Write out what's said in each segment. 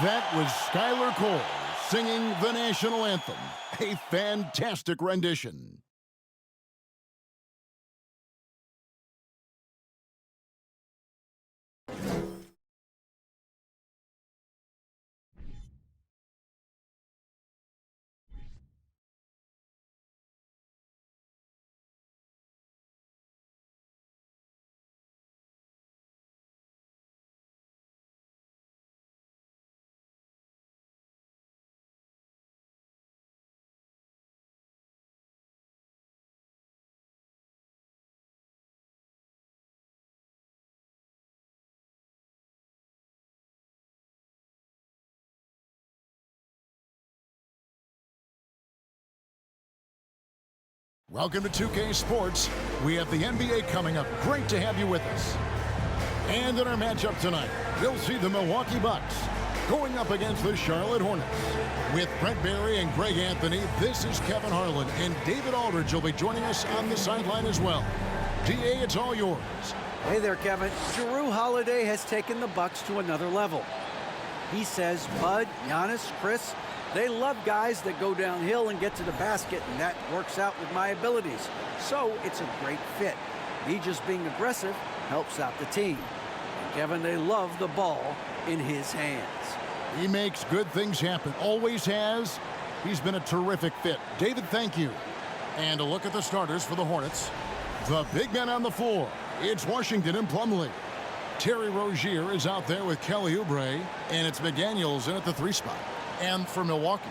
That was Skylar Cole singing the national anthem. A fantastic rendition. Welcome to 2K Sports. We have the NBA coming up. Great to have you with us. And in our matchup tonight, you'll see the Milwaukee Bucks going up against the Charlotte Hornets. With Brent Barry and Greg Anthony, this is Kevin Harlan, and David Aldridge will be joining us on the sideline as well. DA, it's all yours. Hey there, Kevin. Jrue Holiday has taken the Bucks to another level. He says Bud, Giannis, Chris, they love guys that go downhill and get to the basket, and that works out with my abilities. So it's a great fit. Me just being aggressive helps out the team. And Kevin, they love the ball in his hands. He makes good things happen. Always has. He's been a terrific fit. David, thank you. And a look at the starters for the Hornets. The big men on the floor. It's Washington and Plumlee. Terry Rozier is out there with Kelly Oubre, and it's McDaniels in at the 3 spot. And for Milwaukee,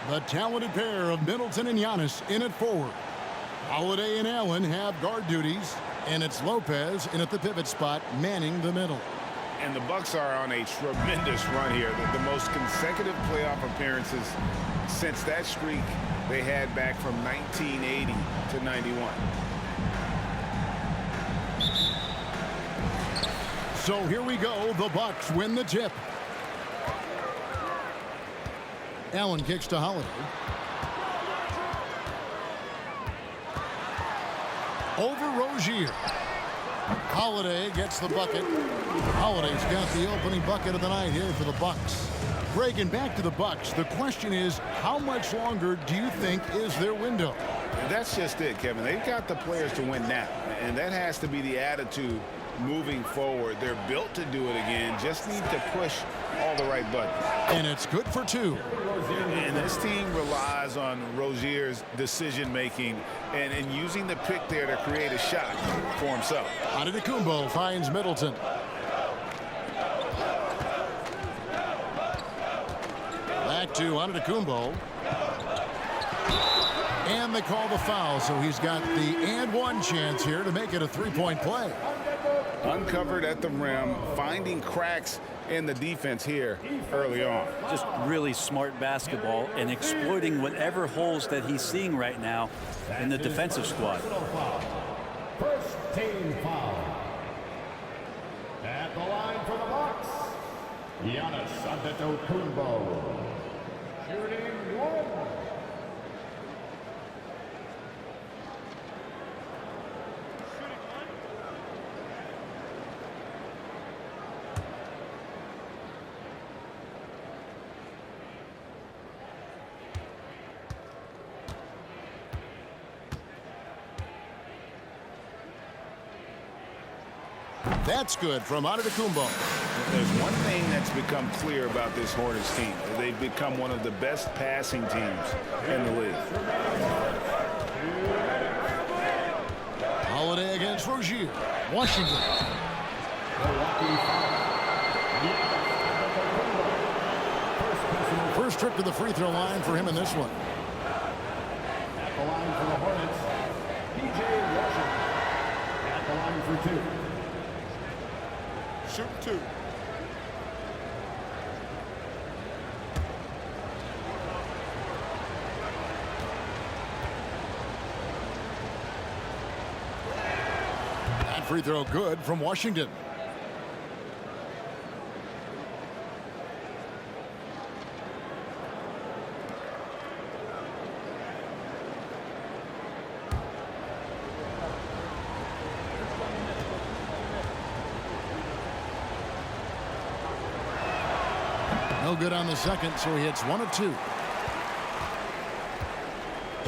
the talented pair of Middleton and Giannis in at forward. Holiday and Allen have guard duties, and it's Lopez in at the pivot spot, manning the middle. And the Bucks are on a tremendous run here. The most consecutive playoff appearances since that streak they had back from 1980 to 91. So here we go. The Bucks win the tip. Allen kicks to Holiday. Over Rozier. Holiday gets the bucket. Holiday's got the opening bucket of the night here for the Bucks. Greg, and back to the Bucks. The question is, how much longer do you think is their window? That's just it, Kevin. They've got the players to win now, and that has to be the attitude moving forward. They're built to do it again. Just need to push all the right buttons. And it's good for 2. And this team relies on Rozier's decision-making and using the pick there to create a shot for himself. Antetokounmpo finds Middleton. Back to Antetokounmpo. And they call the foul, so he's got the and-one chance here to make it a 3-point play. Uncovered at the rim, finding cracks in the defense here early on. Just really smart basketball and exploiting whatever holes that he's seeing right now in the defensive squad. First team foul. At the line for the Bucks, Giannis Antetokounmpo. Shooting 1. That's good from Antetokounmpo. There's one thing that's become clear about this Hornets team. They've become one of the best passing teams in the league. Holiday against Rozier. Washington. First trip to the free throw line for him in this one. At the line for the Hornets, P.J. Washington. At the line for 2. Shoot 2. Free throw good from Washington. No good on the second, so he hits 1 of 2.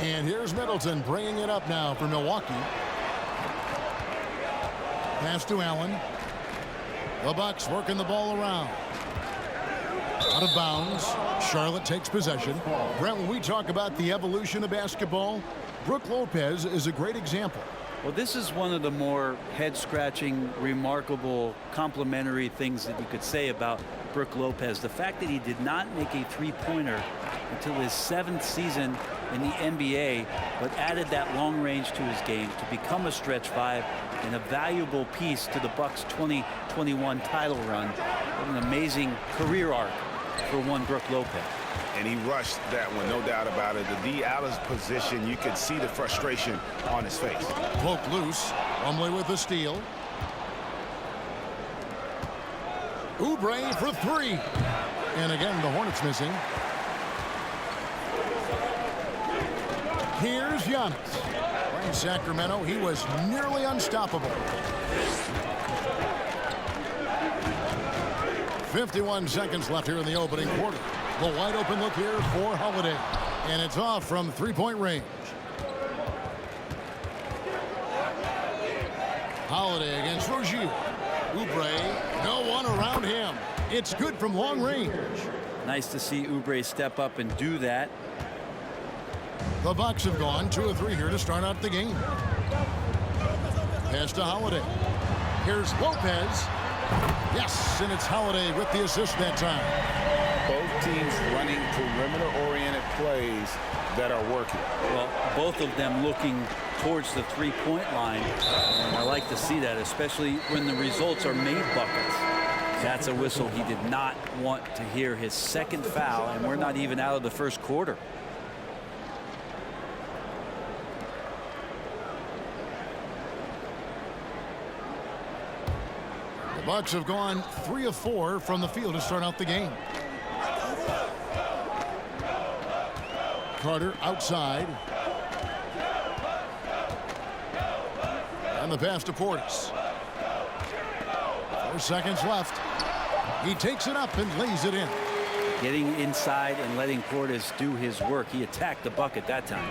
And here's Middleton bringing it up now for Milwaukee. Pass to Allen. The Bucks working the ball around. Out of bounds. Charlotte takes possession. Brent, when we talk about the evolution of basketball, Brook Lopez is a great example. Well, this is one of the more head-scratching, remarkable, complimentary things that you could say about Brook Lopez. The fact that he did not make a three-pointer until his 7th season in the NBA, but added that long range to his game to become a stretch 5 and a valuable piece to the Bucks' 2021 title run. What an amazing career arc for one Brook Lopez. And he rushed that one, no doubt about it. The D out of position, you could see the frustration on his face. Poke loose. Plumlee with the steal. Oubre for 3. And again, the Hornets missing. Here's Giannis. In Sacramento, he was nearly unstoppable. 51 seconds left here in the opening quarter. The wide open look here for Holiday. And it's off from three-point range. Holiday against Rozier. Oubre, no one around him. It's good from long range. Nice to see Oubre step up and do that. The Bucks have gone 2 of 3 here to start out the game. Pass to Holiday. Here's Lopez. Yes, and it's Holiday with the assist that time. Both teams running perimeter-oriented plays that are working. Well, both of them looking towards the three-point line. And I like to see that, especially when the results are made buckets. That's a whistle he did not want to hear. His second foul, and we're not even out of the first quarter. The Bucks have gone 3 of 4 from the field to start out the game. Carter outside. And the pass to Portis. 4 seconds left. He takes it up and lays it in. Getting inside and letting Portis do his work. He attacked the bucket that time.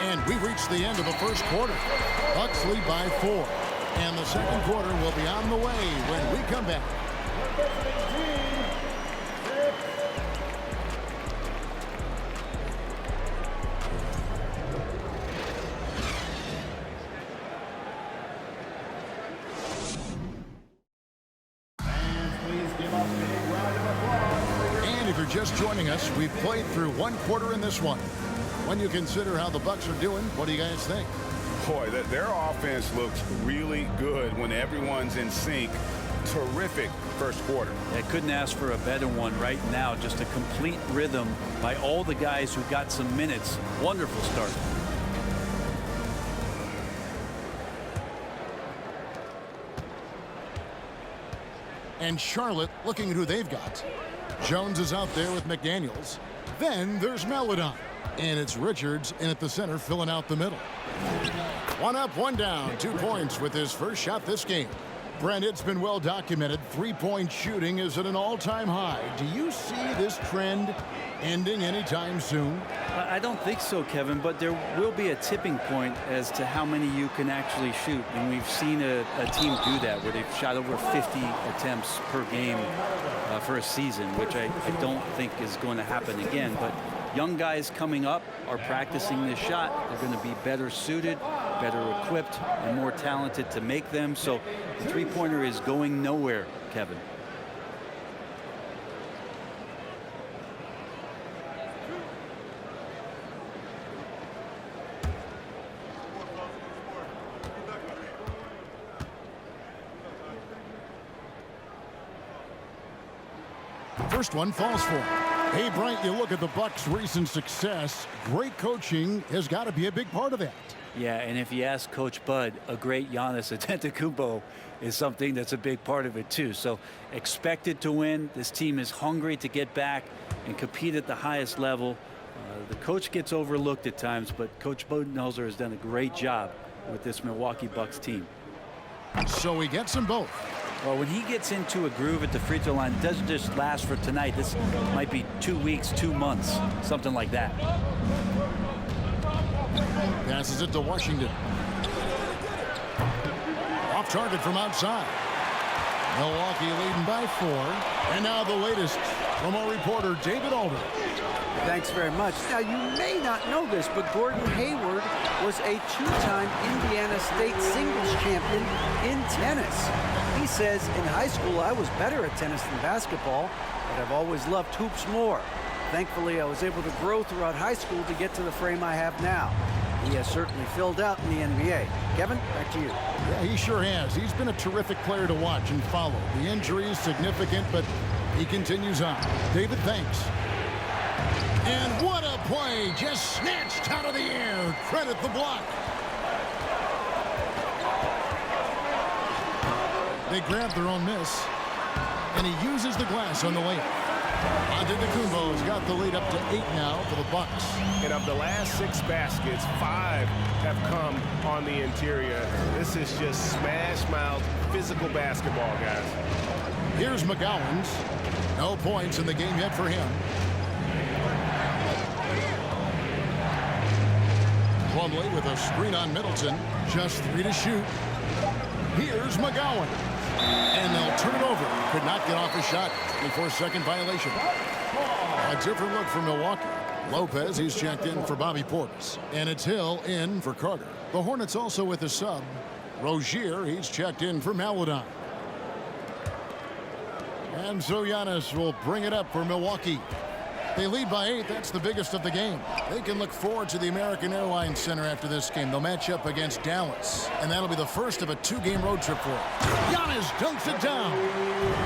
And we reach the end of the first quarter. Bucks lead by 4. And the second quarter will be on the way when we come back. And if you're just joining us, we've played through 1 quarter in this one. When you consider how the Bucks are doing, what do you guys think? Boy, their offense looks really good when everyone's in sync. Terrific first quarter. I couldn't ask for a better one right now. Just a complete rhythm by all the guys who got some minutes. Wonderful start. And Charlotte looking at who they've got. Jones is out there with McDaniels. Then there's Maledon. And it's Richards in at the center filling out the middle. 1 up, 1 down. 2 points with his first shot this game. Brent, it's been well documented. Three-point shooting is at an all-time high. Do you see this trend ending anytime soon? I don't think so, Kevin, but there will be a tipping point as to how many you can actually shoot. And we've seen a team do that where they've shot over 50 attempts per game for a season, which I don't think is going to happen again. But young guys coming up are practicing this shot. They're going to be better suited, better equipped, and more talented to make them. So the three-pointer is going nowhere, Kevin. First one falls for him. Hey, Bryant, you look at the Bucks' recent success. Great coaching has got to be a big part of that. Yeah, and if you ask Coach Bud, a great Giannis Antetokounmpo is something that's a big part of it too. So expected to win. This team is hungry to get back and compete at the highest level. The coach gets overlooked at times, but Coach Budenholzer has done a great job with this Milwaukee Bucks team. So he gets them both. Well, when he gets into a groove at the free throw line, it doesn't just last for tonight. This might be 2 weeks, 2 months, something like that. Passes it to Washington. Off target from outside. Milwaukee leading by 4. And now the latest from our reporter, David Alder. Thanks very much. Now, you may not know this, but Gordon Hayward was a 2-time Indiana State singles champion in tennis. He says, in high school, I was better at tennis than basketball, but I've always loved hoops more. Thankfully, I was able to grow throughout high school to get to the frame I have now. He has certainly filled out in the NBA. Kevin, back to you. Yeah, he sure has. He's been a terrific player to watch and follow. The injury is significant, but he continues on. David, thanks. And what a play, just snatched out of the air. Credit the block. They grab their own miss, and he uses the glass on the layup. Antetokounmpo's got the lead up to 8 now for the Bucks. And of the last 6 baskets, 5 have come on the interior. This is just smash-mouth physical basketball, guys. Here's McGowan's. No points in the game yet for him. Plumlee with a screen on Middleton. Just 3 to shoot. Here's McGowan. And they'll turn it over. Could not get off a shot before second violation. A different look for Milwaukee. Lopez, he's checked in for Bobby Portis. And it's Hill in for Carter. The Hornets also with a sub. Rozier, he's checked in for Maladon. And so Giannis will bring it up for Milwaukee. They lead by 8. That's the biggest of the game. They can look forward to the American Airlines Center after this game. They'll match up against Dallas. And that'll be the first of a 2-game road trip for them. Giannis dunks it down.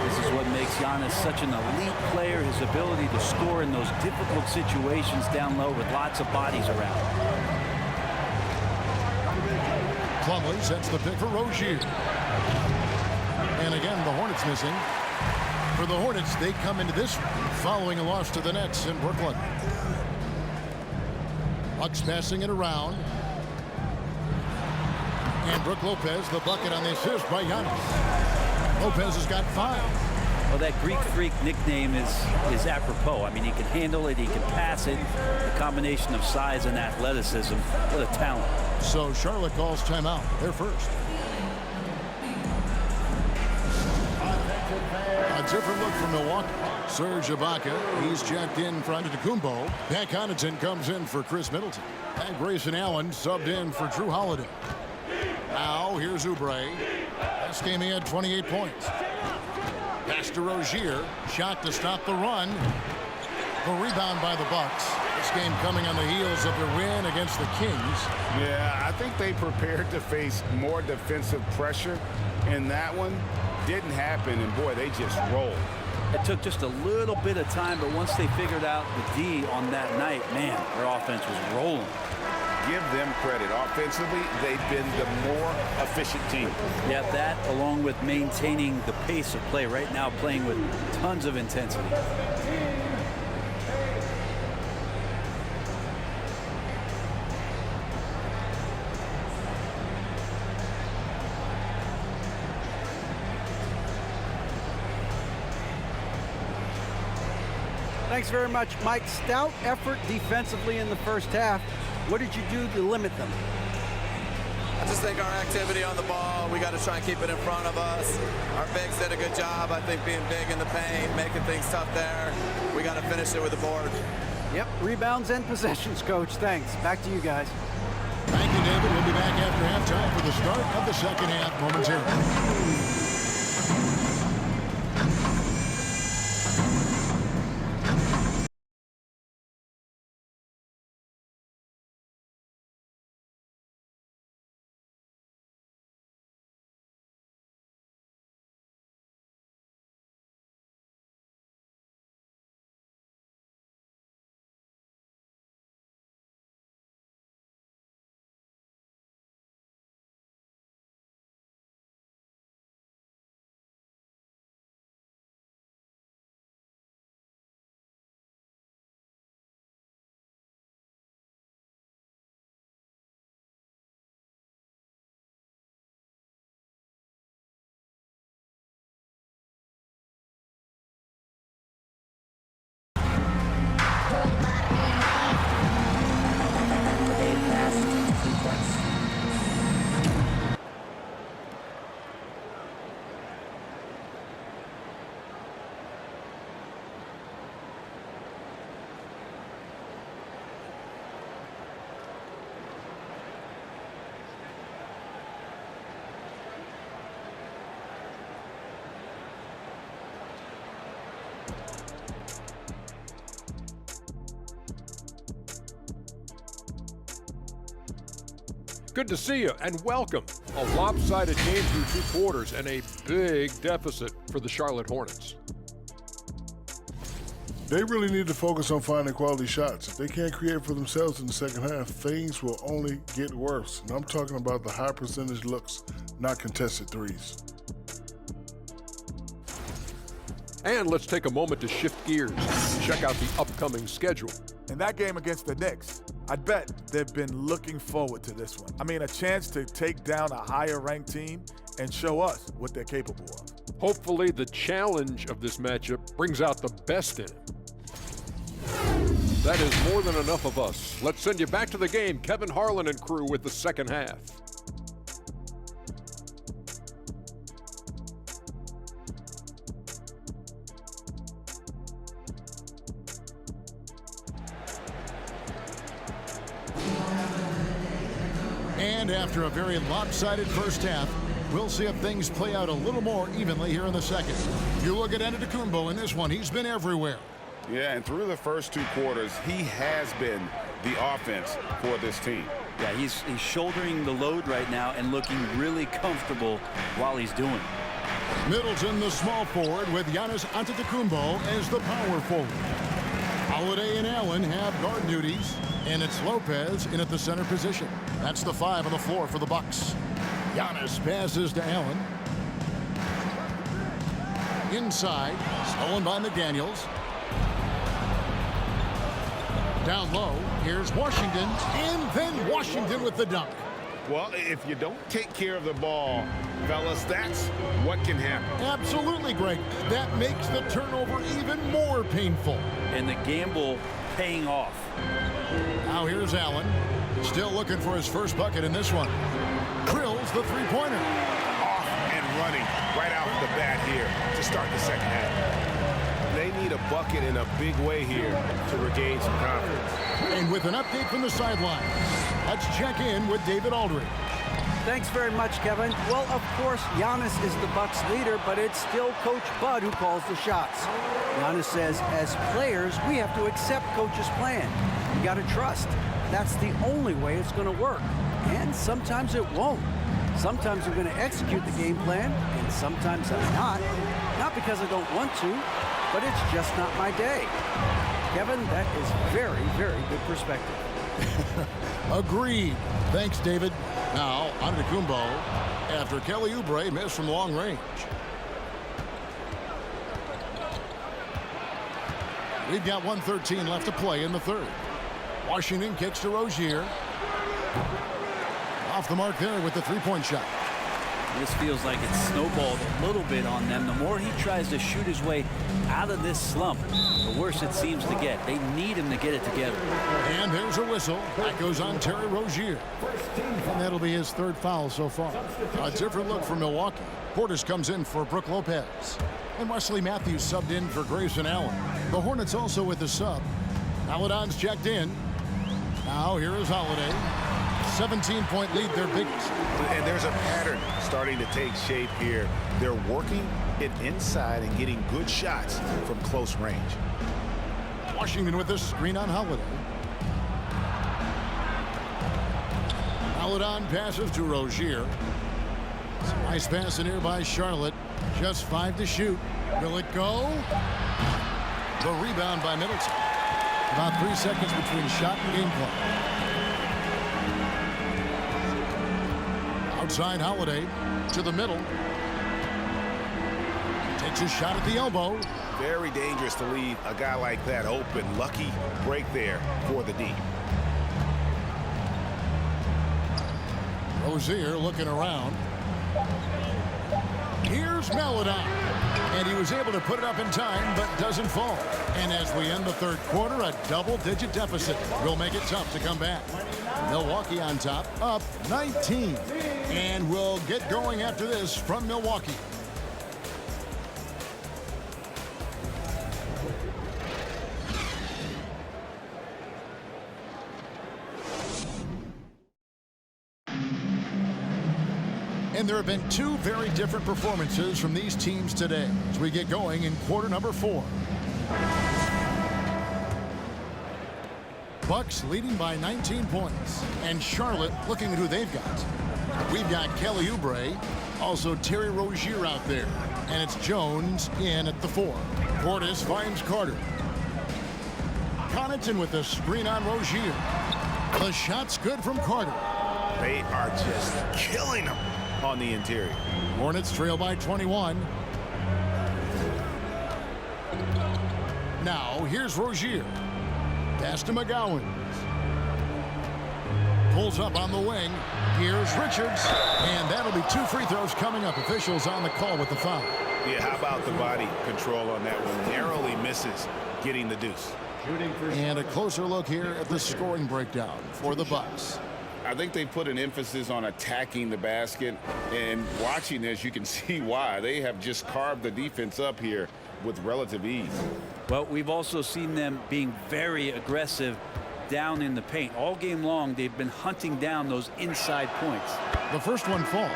This is what makes Giannis such an elite player, his ability to score in those difficult situations down low with lots of bodies around. Plumlee sets the pick for Rozier. And again, the Hornets missing. For the Hornets, they come into this following a loss to the Nets in Brooklyn. Bucks passing it around. And Brook Lopez, the bucket on the assist by Giannis. Lopez has got 5. Well, that Greek Freak nickname is apropos. I mean, he can handle it, he can pass it. The combination of size and athleticism, what a talent. So Charlotte calls timeout. They're first. A different look from Milwaukee. Serge Ibaka, he's checked in for Antetokounmpo. Pat Connaughton comes in for Chris Middleton. And Grayson Allen subbed in for Drew Holiday. Now here's Oubre. Last game he had 28 points. Pass to Rozier. Shot to stop the run. A rebound by the Bucks. This game coming on the heels of their win against the Kings. Yeah, I think they prepared to face more defensive pressure in that one. Didn't happen, and boy, they just rolled. It took just a little bit of time, but once they figured out the D on that night, man, their offense was rolling. Give them credit. Offensively, they've been the more efficient team. Yeah, that along with maintaining the pace of play right now, playing with tons of intensity. Thanks very much, Mike. Stout effort defensively in the first half. What did you do to limit them? I just think our activity on the ball, we got to try and keep it in front of us. Our bigs did a good job, I think, being big in the paint, making things tough there. We got to finish it with the board. Yep, rebounds and possessions, Coach. Thanks. Back to you guys. Thank you, David. We'll be back after halftime for the start of the second half momentarily. Good to see you, and welcome. A lopsided game through 2 quarters and a big deficit for the Charlotte Hornets. They really need to focus on finding quality shots. If they can't create for themselves in the second half, things will only get worse. And I'm talking about the high percentage looks, not contested threes. And let's take a moment to shift gears and check out the upcoming schedule. In that game against the Knicks, I bet they've been looking forward to this one. I mean, a chance to take down a higher-ranked team and show us what they're capable of. Hopefully, the challenge of this matchup brings out the best in him. That is more than enough of us. Let's send you back to the game, Kevin Harlan and crew, with the second half. And after a very lopsided first half, we'll see if things play out a little more evenly here in the second. If you look at Antetokounmpo in this one, he's been everywhere. Yeah, and through the first 2 quarters, he has been the offense for this team. Yeah, he's shouldering the load right now and looking really comfortable while he's doing it. Middleton, the small forward, with Giannis Antetokounmpo as the power forward. Holiday and Allen have guard duties, and it's Lopez in at the center position. That's the 5 on the floor for the Bucks. Giannis passes to Allen. Inside, stolen by McDaniels. Down low, here's Washington, and then Washington with the dunk. Well, if you don't take care of the ball, fellas, that's what can happen. Absolutely, Greg. That makes the turnover even more painful. And the gamble paying off. Now here's Allen, still looking for his first bucket in this one. Drills the three-pointer. Off and running right out the bat here to start the second half. They need a bucket in a big way here to regain some confidence. And with an update from the sideline, let's check in with David Aldridge. Thanks very much, Kevin. Well, of course, Giannis is the Bucks leader, but it's still Coach Bud who calls the shots. Giannis says, as players, we have to accept Coach's plan. You got to trust. That's the only way it's going to work. And sometimes it won't. Sometimes I'm going to execute the game plan, and sometimes I'm not. Not because I don't want to, but it's just not my day. Kevin, that is very, very good perspective. Agreed. Thanks, David. Now, Antetokounmpo after Kelly Oubre missed from long range. We've got 1:13 left to play in the third. Washington kicks to Rozier. Off the mark there with the three-point shot. This feels like it's snowballed a little bit on them. The more he tries to shoot his way out of this slump, the worse it seems to get. They need him to get it together. And there's a whistle. That goes on Terry Rozier. And that'll be his third foul so far. A different look for Milwaukee. Portis comes in for Brook Lopez. And Wesley Matthews subbed in for Grayson Allen. The Hornets also with the sub. Paladon's checked in. Now here is Holiday. 17-point lead, their biggest. And there's a pattern starting to take shape here. They're working it inside and getting good shots from close range. Washington with this screen on Holiday. Paladon passes to Rozier. Some nice pass in here by Charlotte. Just 5 to shoot. Will it go? The rebound by Middleton. About 3 seconds between shot and game clock. Outside Holiday to the middle. Takes a shot at the elbow. Very dangerous to leave a guy like that open. Lucky break there for the D. Rozier looking around. Here's Paladon. And he was able to put it up in time, but doesn't fall. And as we end the third quarter, a double-digit deficit will make it tough to come back. Milwaukee on top, up 19. And we'll get going after this from Milwaukee. And there have been 2 very different performances from these teams today as we get going in quarter number 4. Bucks leading by 19 points. And Charlotte looking at who they've got. We've got Kelly Oubre, also Terry Rozier out there. And it's Jones in at the 4. Portis finds Carter. Connaughton with the screen on Rozier. The shot's good from Carter. They are just killing them on the interior. Hornets trail by 21. Now here's Rozier. Pass to McGowan. Pulls up on the wing. Here's Richards. And that'll be 2 free throws coming up. Officials on the call with the foul. Yeah, how about the body control on that one? Narrowly misses getting the deuce. And a closer look here at the scoring breakdown for the Bucks. I think they put an emphasis on attacking the basket, and watching this, you can see why. They have just carved the defense up here with relative ease. Well, we've also seen them being very aggressive down in the paint. All game long, they've been hunting down those inside points. The first one falls.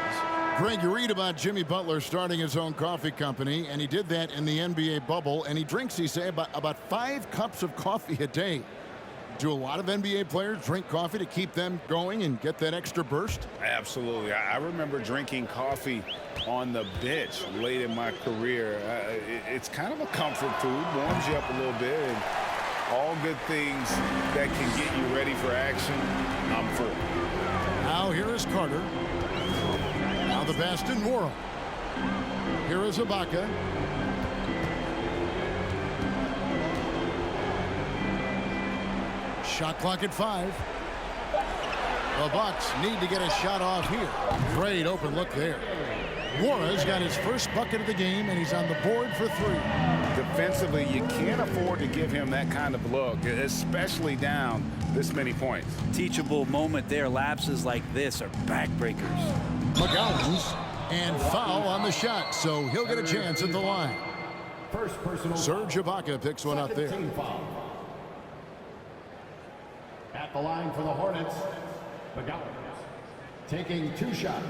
Greg, you read about Jimmy Butler starting his own coffee company, and he did that in the NBA bubble, and he drinks, he say, about 5 cups of coffee a day. Do a lot of NBA players drink coffee to keep them going and get that extra burst? Absolutely. I remember drinking coffee on the bench late in my career. It's kind of a comfort food, warms you up a little bit, and all good things that can get you ready for action, I'm for. Now here is Carter. Now the pass to Nwora. Here is Ibaka. Shot clock at 5. The Bucks need to get a shot off here. Great open look there. Nwora's got his first bucket of the game, and he's on the board for 3. Defensively, you can't afford to give him that kind of look, especially down this many points. Teachable moment there. Lapses like this are backbreakers. McGowan's and foul on the shot, so he'll get a chance at the line. First personal Serge Ibaka picks one up there. team foul. At the line for the Hornets, McGowan taking 2 shots.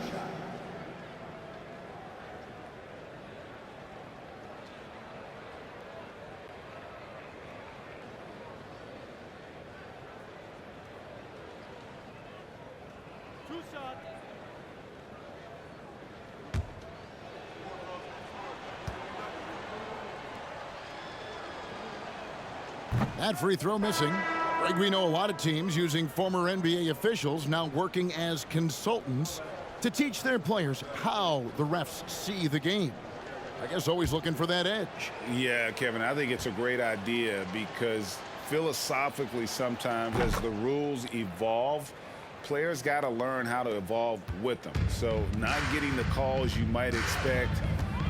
That free throw missing. Greg, we know a lot of teams using former NBA officials now working as consultants to teach their players how the refs see the game. I guess always looking for that edge. Yeah, Kevin, I think it's a great idea because philosophically sometimes as the rules evolve, players got to learn how to evolve with them. So not getting the calls you might expect,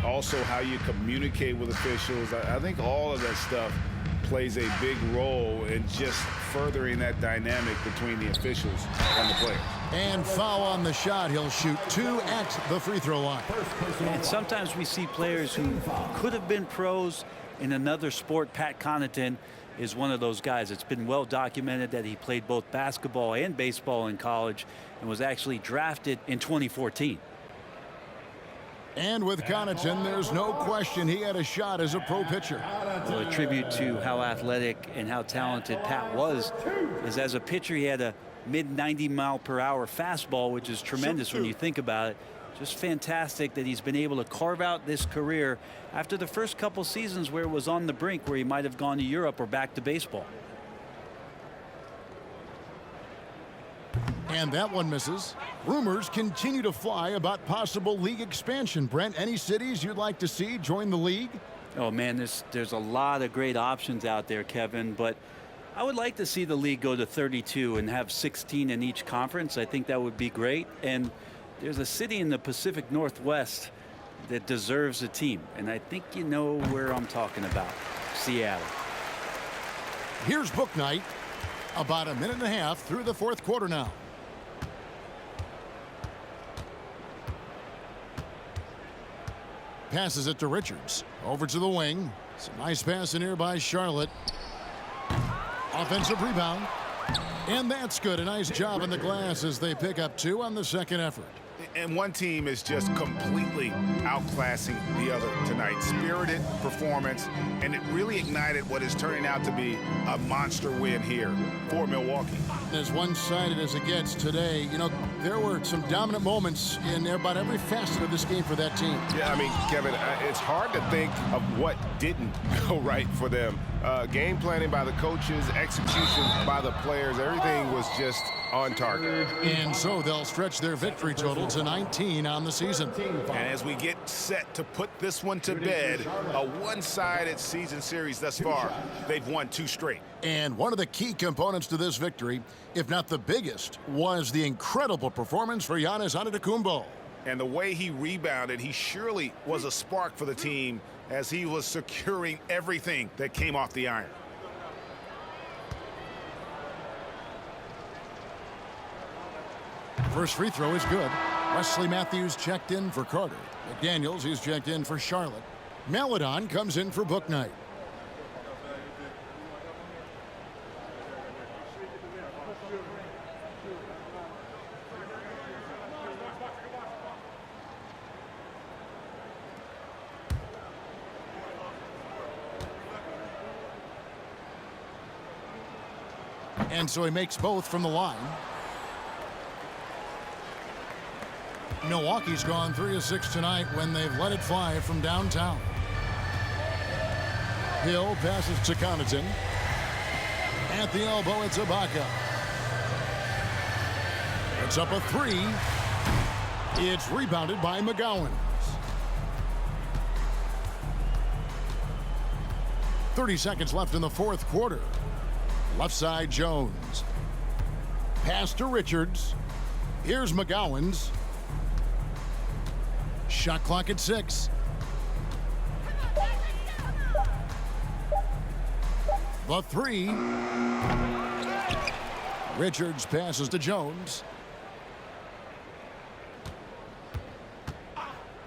also how you communicate with officials. I think all of that stuff plays a big role in just furthering that dynamic between the officials and the players. And foul on the shot. He'll shoot 2 at the free throw line. And sometimes we see players who could have been pros in another sport. Pat Connaughton is one of those guys. It's been well documented that he played both basketball and baseball in college and was actually drafted in 2014. And with Connaughton, there's no question he had a shot as a pro pitcher. Well, a tribute to how athletic and how talented Pat was is as a pitcher he had a mid-90-mile-per-hour fastball, which is tremendous when you think about it. Just fantastic that he's been able to carve out this career after the first couple seasons where it was on the brink, where he might have gone to Europe or back to baseball. And that one misses. Rumors continue to fly about possible league expansion. Brent, any cities you'd like to see join the league? Oh, man, there's a lot of great options out there, Kevin, but I would like to see the league go to 32 and have 16 in each conference. I think that would be great. And there's a city in the Pacific Northwest that deserves a team, and I think you know where I'm talking about. Seattle. Here's Book Night. About a minute and a half through the 4th quarter now. Passes it to Richards. Over to the wing. It's a nice pass in here by Charlotte. Offensive rebound. And that's good. A nice job in the glass as they pick up 2 on the second effort. And one team is just completely outclassing the other tonight. Spirited performance, and it really ignited what is turning out to be a monster win here for Milwaukee. As one-sided as it gets today, you know, there were some dominant moments in about every facet of this game for that team. Yeah, I mean, Kevin, it's hard to think of what didn't go right for them. Game planning by the coaches, execution by the players, everything was just on target. And so they'll stretch their victory total to 19 on the season. And as we get set to put this one to bed, a one-sided season series thus far, they've won 2 straight. And one of the key components to this victory, if not the biggest, was the incredible performance for Giannis Antetokounmpo. And the way he rebounded, he surely was a spark for the team as he was securing everything that came off the iron. First free throw is good. Wesley Matthews checked in for Carter. McDaniels is checked in for Charlotte. Maledon comes in for Bouknight. And so he makes both from the line. Milwaukee's gone 3 of 6 tonight when they've let it fly from downtown. Hill passes to Connaughton. At the elbow, it's Ibaka. It's up a 3. It's rebounded by McGowan. 30 seconds left in the fourth quarter. Left side, Jones. Pass to Richards. Here's McGowan's. Shot clock at 6. The 3. Richards passes to Jones.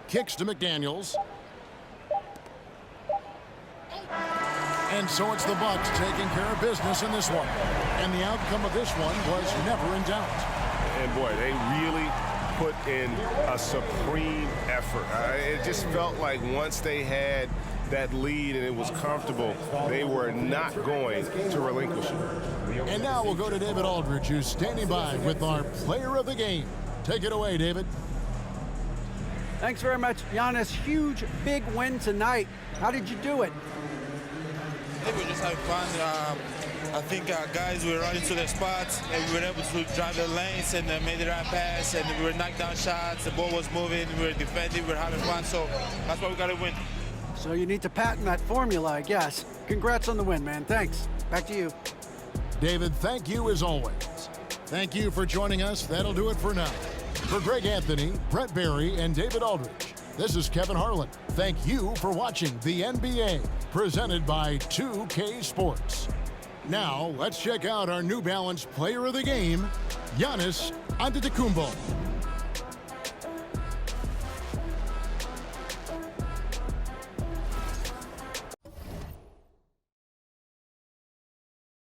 Kicks to McDaniels. And so it's the Bucks taking care of business in this one. And the outcome of this one was never in doubt. And boy, they really put in a supreme effort. It just felt like once they had that lead and it was comfortable, they were not going to relinquish it. And now we'll go to David Aldridge, who's standing by with our player of the game. Take it away, David. Thanks very much, Giannis. Huge, big win tonight. How did you do it? I think we were just having fun. I think our guys were running to their spots, and we were able to drive the lanes and made the right pass, and we were knocking down shots. The ball was moving, we were defending, we were having fun, so that's why we got to win. So you need to patent that formula, I guess. Congrats on the win, man. Thanks. Back to you. David, thank you as always. Thank you for joining us. That'll do it for now. For Greg Anthony, Brett Barry, and David Aldridge, this is Kevin Harlan. Thank you for watching the NBA, presented by 2K Sports. Now, let's check out our New Balance player of the game, Giannis Antetokounmpo.